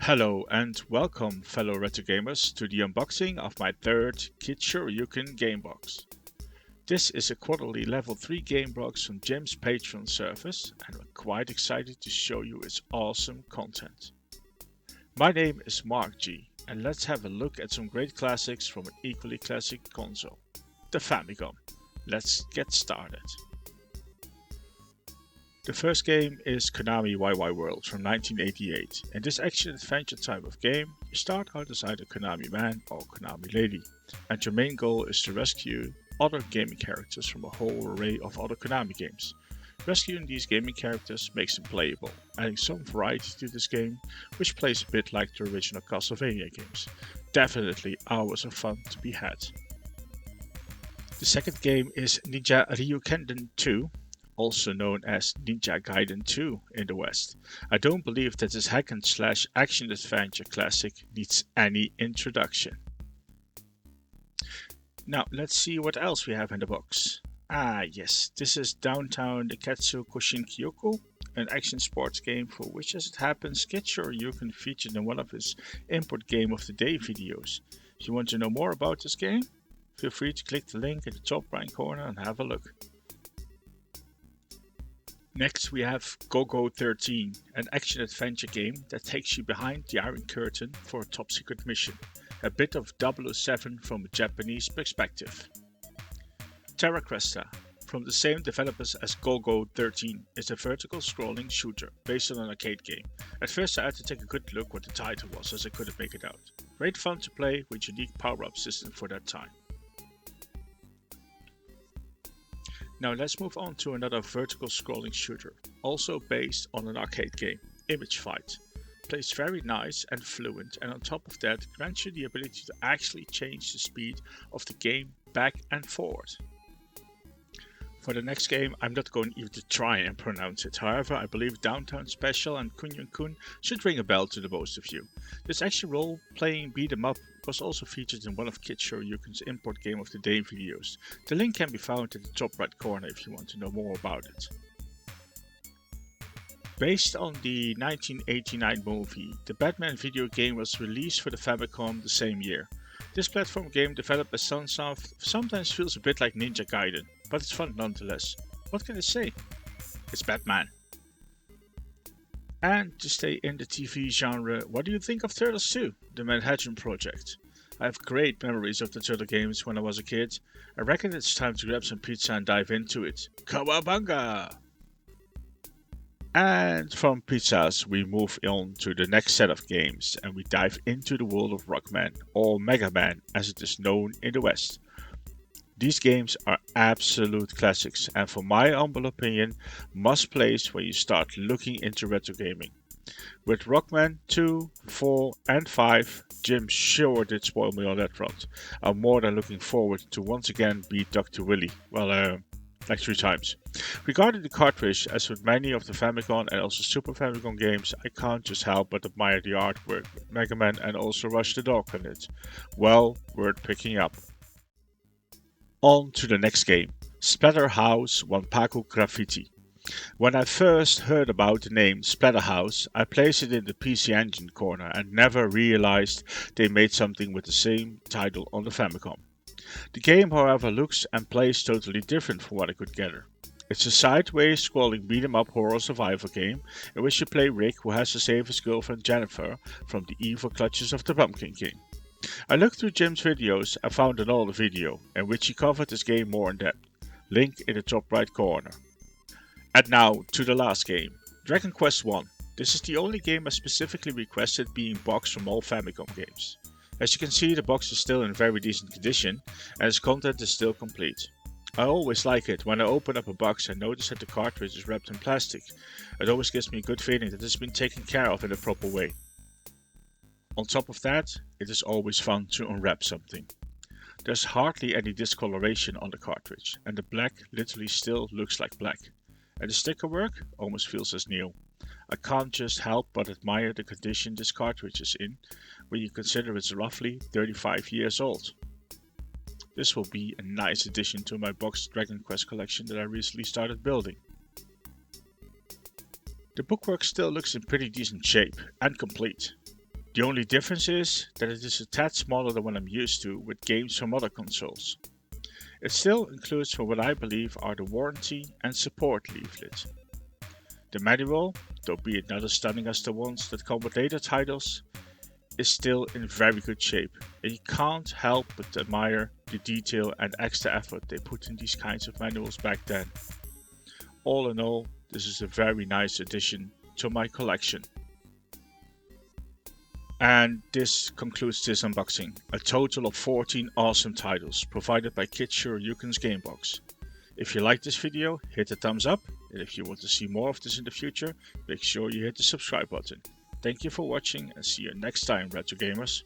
Hello and welcome, fellow retro gamers, to the unboxing of my third Kid Shoryuken game box. This is a quarterly level 3 game box from Jim's Patreon service, and I'm quite excited to show you its awesome content. My name is Mark G, and let's have a look at some great classics from an equally classic console, the Famicom. Let's get started. The first game is Konami YY World from 1988. In this action-adventure type of game, you start out as either Konami Man or Konami Lady, and your main goal is to rescue other gaming characters from a whole array of other Konami games. Rescuing these gaming characters makes them playable, adding some variety to this game, which plays a bit like the original Castlevania games. Definitely hours of fun to be had. The second game is Ninja Ryukenden 2. Also known as Ninja Gaiden 2 in the West. I don't believe that this hack and slash action adventure classic needs any introduction. Now let's see what else we have in the box. Yes, this is Downtown Deketsu Koshin Kyoko, an action sports game for which, as it happens, Kid Shoryuken featured in one of his import game of the day videos. If you want to know more about this game, feel free to click the link in the top right corner and have a look. Next we have Go-Go 13, an action-adventure game that takes you behind the Iron Curtain for a top-secret mission. A bit of 007 from a Japanese perspective. Terra Cresta, from the same developers as Go-Go 13, is a vertical scrolling shooter based on an arcade game. At first I had to take a good look what the title was as I couldn't make it out. Great fun to play with unique power-up system for that time. Now let's move on to another vertical scrolling shooter, also based on an arcade game, Image Fight. Plays very nice and fluent, and on top of that grants you the ability to actually change the speed of the game back and forward. For the next game I'm not going even to try and pronounce it, however I believe Downtown Special and Kunyon Kun should ring a bell to the most of you. This action role playing beat 'em up was also featured in one of Kid Shoryuken's import game of the day videos. The link can be found in the top right corner if you want to know more about it. Based on the 1989 movie, the Batman video game was released for the Famicom the same year. This platform game developed by Sunsoft sometimes feels a bit like Ninja Gaiden, but it's fun nonetheless. What can I say? It's Batman. And to stay in the TV genre, what do you think of Turtles 2, the Manhattan Project? I have great memories of the Turtle games when I was a kid. I reckon it's time to grab some pizza and dive into it. Kawabunga! And from pizzas we move on to the next set of games and we dive into the world of Rockman, or Mega Man as it is known in the West. These games are absolute classics and for my humble opinion must plays when you start looking into retro gaming. With Rockman 2, 4 and 5, Jim sure did spoil me on that front. I'm more than looking forward to once again beat Dr. Willy, like 3 times. Regarding the cartridge, as with many of the Famicom and also Super Famicom games, I can't just help but admire the artwork with Mega Man and also Rush the Dog on it. Well worth picking up. On to the next game, Splatterhouse Wanpaku Graffiti. When I first heard about the name Splatterhouse, I placed it in the PC Engine corner and never realized they made something with the same title on the Famicom. The game however looks and plays totally different from what I could gather. It's a sideways scrolling beat 'em up horror survival game in which you play Rick who has to save his girlfriend Jennifer from the evil clutches of the Pumpkin King. I looked through Jim's videos and found an older video in which he covered this game more in depth. Link in the top right corner. And now to the last game, Dragon Quest 1. This is the only game I specifically requested being boxed from all Famicom games. As you can see, the box is still in very decent condition and its content is still complete. I always like it when I open up a box and notice that the cartridge is wrapped in plastic. It always gives me a good feeling that it's been taken care of in a proper way. On top of that, it is always fun to unwrap something. There's hardly any discoloration on the cartridge and the black literally still looks like black. And the sticker work almost feels as new. I can't just help but admire the condition this cartridge is in when you consider it's roughly 35 years old. This will be a nice addition to my boxed Dragon Quest collection that I recently started building. The bookwork still looks in pretty decent shape and complete. The only difference is that it is a tad smaller than what I'm used to with games from other consoles. It still includes for what I believe are the warranty and support leaflet. The manual, though be it not as stunning as the ones that come with later titles, is still in very good shape, and you can't help but admire the detail and extra effort they put in these kinds of manuals back then. All in all, this is a very nice addition to my collection. And this concludes this unboxing, a total of 14 awesome titles provided by Kid Shoryuken's Gamebox. If you liked this video, hit the thumbs up, and if you want to see more of this in the future, make sure you hit the subscribe button. Thank you for watching and see you next time, Retro Gamers.